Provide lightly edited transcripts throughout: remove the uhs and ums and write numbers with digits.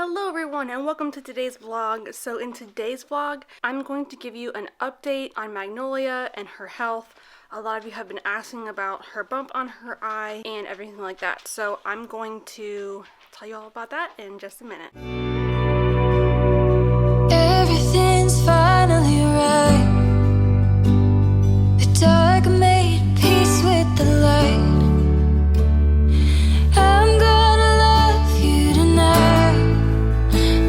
Hello everyone and welcome to today's vlog. So in today's vlog, I'm going to give you an update on Magnolia and her health. A lot of you have been asking about her bump on her eye and everything like that. So I'm going to tell you all about that in just a minute. Everything's finally right. The dark made peace with the light. I'm gonna love you tonight,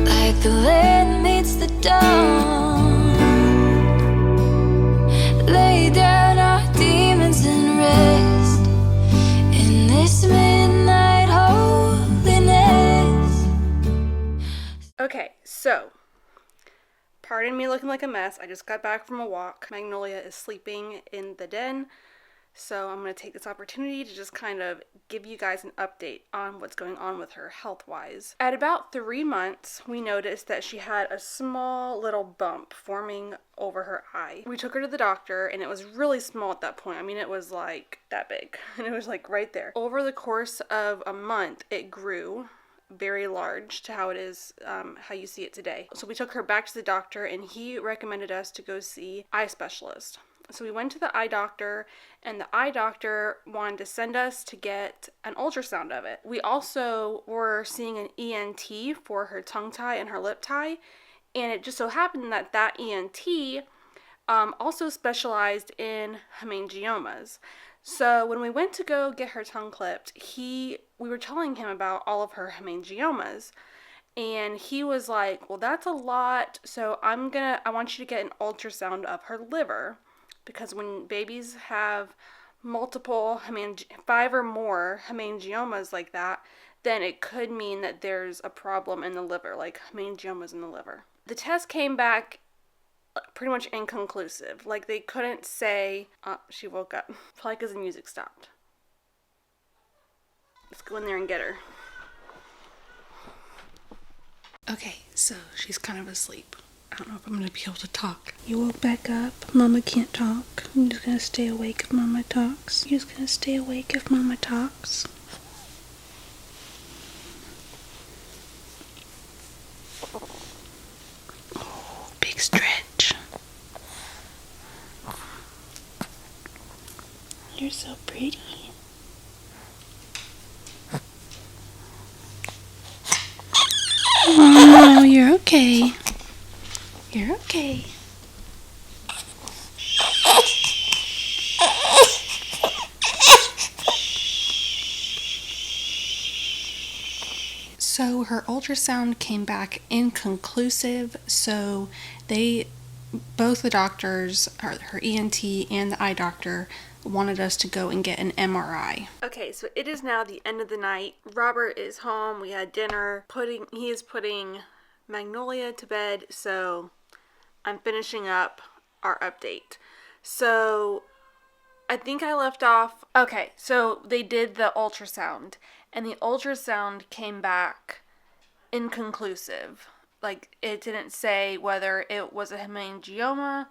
like the land meets the dawn. Lay down our demons and rest in this midnight holiness. Okay, so pardon me looking like a mess. I just got back from a walk. Magnolia is sleeping in the den. So I'm going to take this opportunity to just kind of give you guys an update on what's going on with her health-wise. At about 3 months, we noticed that she had a small little bump forming over her eye. We took her to the doctor and it was really small at that point. I mean, it was like that big and it was like right there. Over the course of a month, it grew very large to how it is, how you see it today. So we took her back to the doctor and he recommended us to go see eye specialist. So we went to the eye doctor and the eye doctor wanted to send us to get an ultrasound of it. We also were seeing an ENT for her tongue tie and her lip tie, and it just so happened that that ENT also specialized in hemangiomas. So when we went to go get her tongue clipped, we were telling him about all of her hemangiomas. And he was like, well, that's a lot. So I want you to get an ultrasound of her liver. Because when babies have multiple, 5 or more hemangiomas like that, then it could mean that there's a problem in the liver, like hemangiomas in the liver. The test came back pretty much inconclusive. Like they couldn't say, she woke up. Probably because the music stopped. Let's go in there and get her. Okay, so she's kind of asleep. I don't know if I'm going to be able to talk. You woke back up. Mama can't talk. You're just going to stay awake if Mama talks. You're just going to stay awake if Mama talks. Oh, big stretch. You're so pretty. Oh, you're okay. You're okay. So her ultrasound came back inconclusive, so both the doctors, her ENT and the eye doctor, wanted us to go and get an MRI. Okay, so it is now the end of the night. Robert is home. We had dinner. He is putting Magnolia to bed, so I'm finishing up our update. So I think I left off. Okay, so they did the ultrasound, and the ultrasound came back inconclusive. Like, it didn't say whether it was a hemangioma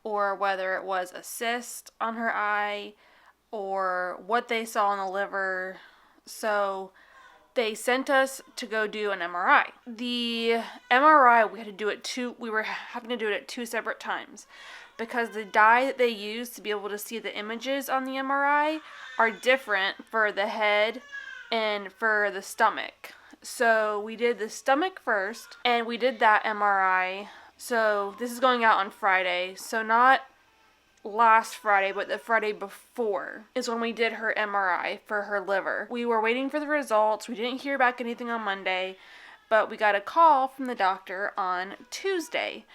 or whether it was a cyst on her eye or what they saw in the liver. So they sent us to go do an MRI. The MRI, we were having to do it at 2 separate times because the dye that they use to be able to see the images on the MRI are different for the head and for the stomach. So we did the stomach first, and we did that MRI. So this is going out on Friday. So not last Friday, but the Friday before is when we did her MRI for her liver. We were waiting for the results. We didn't hear back anything on Monday, but we got a call from the doctor on Tuesday.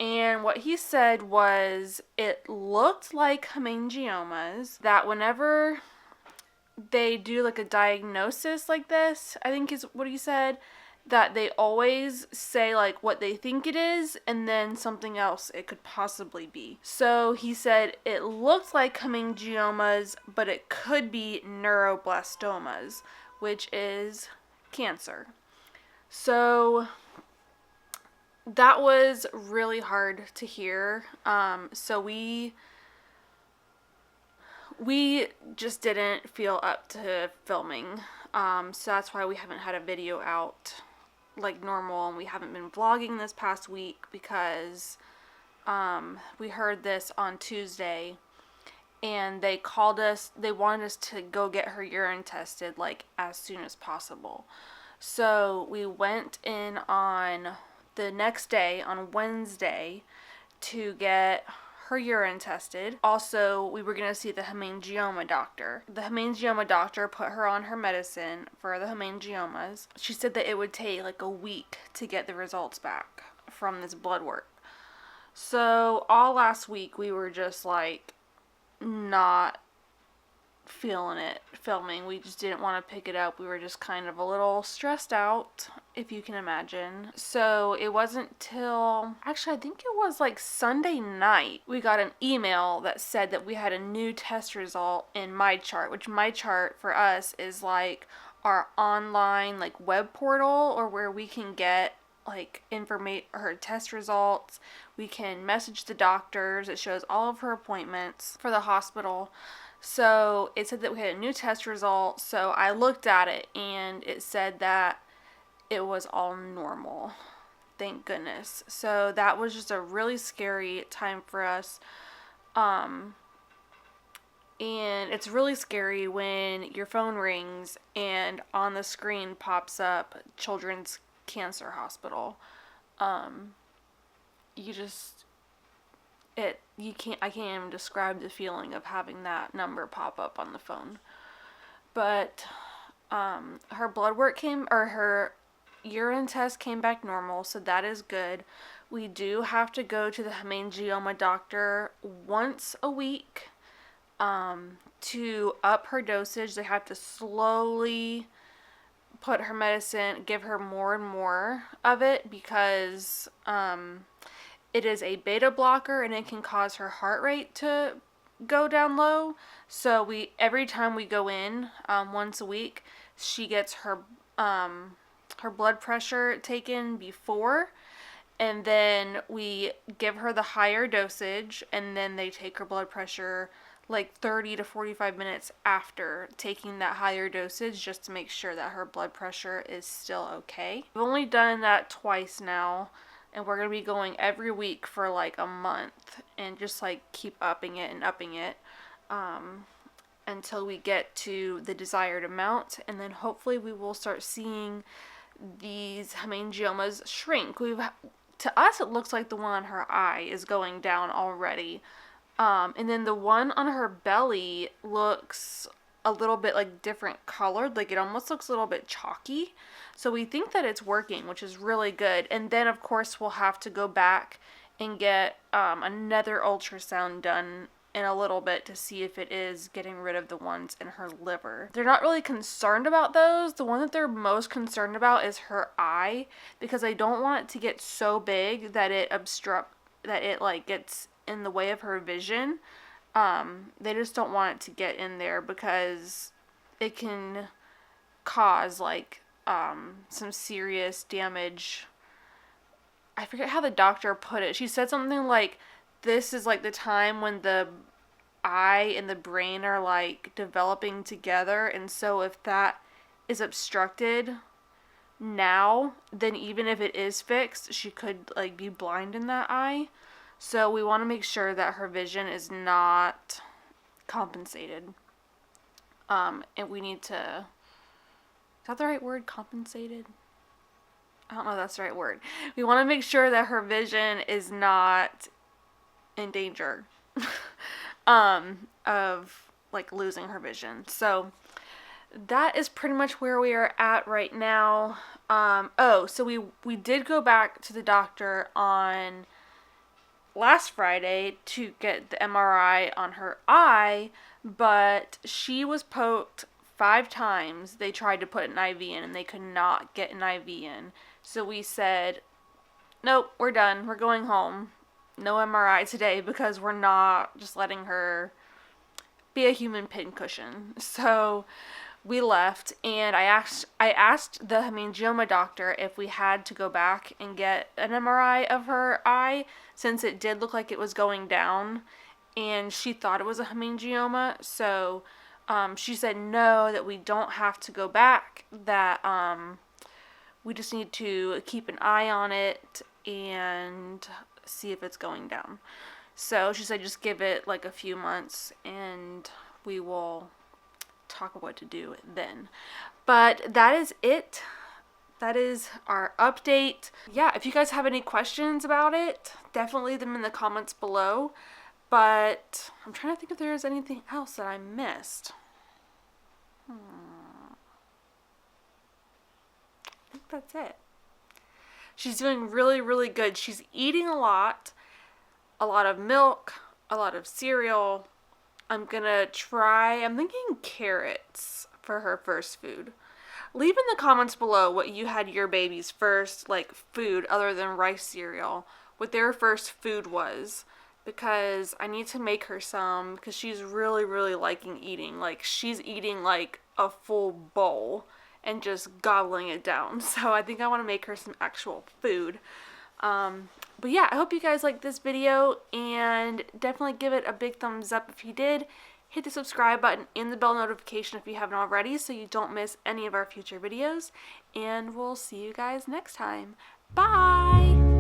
And what he said was it looked like hemangiomas, that whenever they do like a diagnosis like this, I think is what he said, that they always say like what they think it is and then something else it could possibly be. So he said it looked like hemangiomas, but it could be neuroblastomas, which is cancer. So that was really hard to hear. So we just didn't feel up to filming. So that's why we haven't had a video out like normal, and we haven't been vlogging this past week because we heard this on Tuesday, and they called us. They wanted us to go get her urine tested like as soon as possible. So we went in on the next day, on Wednesday, to get her urine tested. Also, we were going to see the hemangioma doctor. The hemangioma doctor put her on her medicine for the hemangiomas. She said that it would take like a week to get the results back from this blood work. So all last week we were just like not feeling it filming. We just didn't want to pick it up. We were just kind of a little stressed out, if you can imagine. So it wasn't till, actually I think it was like Sunday night, we got an email that said that we had a new test result in MyChart, which MyChart for us is like our online like web portal, or where we can get like her test results. We can message the doctors. It shows all of her appointments for the hospital. So it said that we had a new test result. So I looked at it and it said that it was all normal. Thank goodness. So that was just a really scary time for us. And it's really scary when your phone rings and on the screen pops up Children's Cancer Hospital. I can't even describe the feeling of having that number pop up on the phone. But her blood work her urine test came back normal, so that is good. We do have to go to the hemangioma doctor once a week to up her dosage. They have to slowly put her medicine, give her more and more of it, because it is a beta blocker and it can cause her heart rate to go down low. So every time we go in once a week, she gets her blood pressure taken before, and then we give her the higher dosage, and then they take her blood pressure like 30 to 45 minutes after taking that higher dosage, just to make sure that her blood pressure is still okay. We've only done that twice now, and we're going to be going every week for like a month, and just like keep upping it and upping it until we get to the desired amount, and then hopefully we will start seeing these hemangiomas shrink. To us it looks like the one on her eye is going down already. And then the one on her belly looks a little bit like different colored, like it almost looks a little bit chalky. So we think that it's working, which is really good. And then of course we'll have to go back and get another ultrasound done in a little bit to see if it is getting rid of the ones in her liver. They're not really concerned about those. The one that they're most concerned about is her eye, because they don't want it to get so big that it like gets in the way of her vision. They just don't want it to get in there because it can cause like some serious damage. I forget how the doctor put it. She said something like, this is like the time when the eye and the brain are like developing together, and so if that is obstructed now, then even if it is fixed, she could like be blind in that eye. So we want to make sure that her vision is not compensated. And we need to, is that the right word? Compensated? I don't know if that's the right word. We want to make sure that her vision is not in danger of like losing her vision. So that is pretty much where we are at right now. So we did go back to the doctor on last Friday to get the MRI on her eye, but she was poked 5 times. They tried to put an IV in and they could not get an IV in. So we said, nope, we're done. We're going home. No MRI today, because we're not just letting her be a human pincushion. So we left, and I asked the hemangioma doctor if we had to go back and get an MRI of her eye, since it did look like it was going down, and she thought it was a hemangioma. So she said no, that we don't have to go back, that We just need to keep an eye on it and see if it's going down. So she said just give it like a few months and we will talk about what to do then. But that is it. That is our update. Yeah, if you guys have any questions about it, definitely leave them in the comments below. But I'm trying to think if there is anything else that I missed. I think that's it. She's doing really, really good. She's eating a lot of milk, a lot of cereal. I'm thinking carrots for her first food. Leave in the comments below what you had your baby's first, like, food other than rice cereal, what their first food was, because I need to make her some, because she's really, really liking eating. Like, she's eating, like, a full bowl and just gobbling it down. So I think I want to make her some actual food. But yeah, I hope you guys liked this video, and definitely give it a big thumbs up if you did. Hit the subscribe button and the bell notification if you haven't already so you don't miss any of our future videos. And we'll see you guys next time. Bye!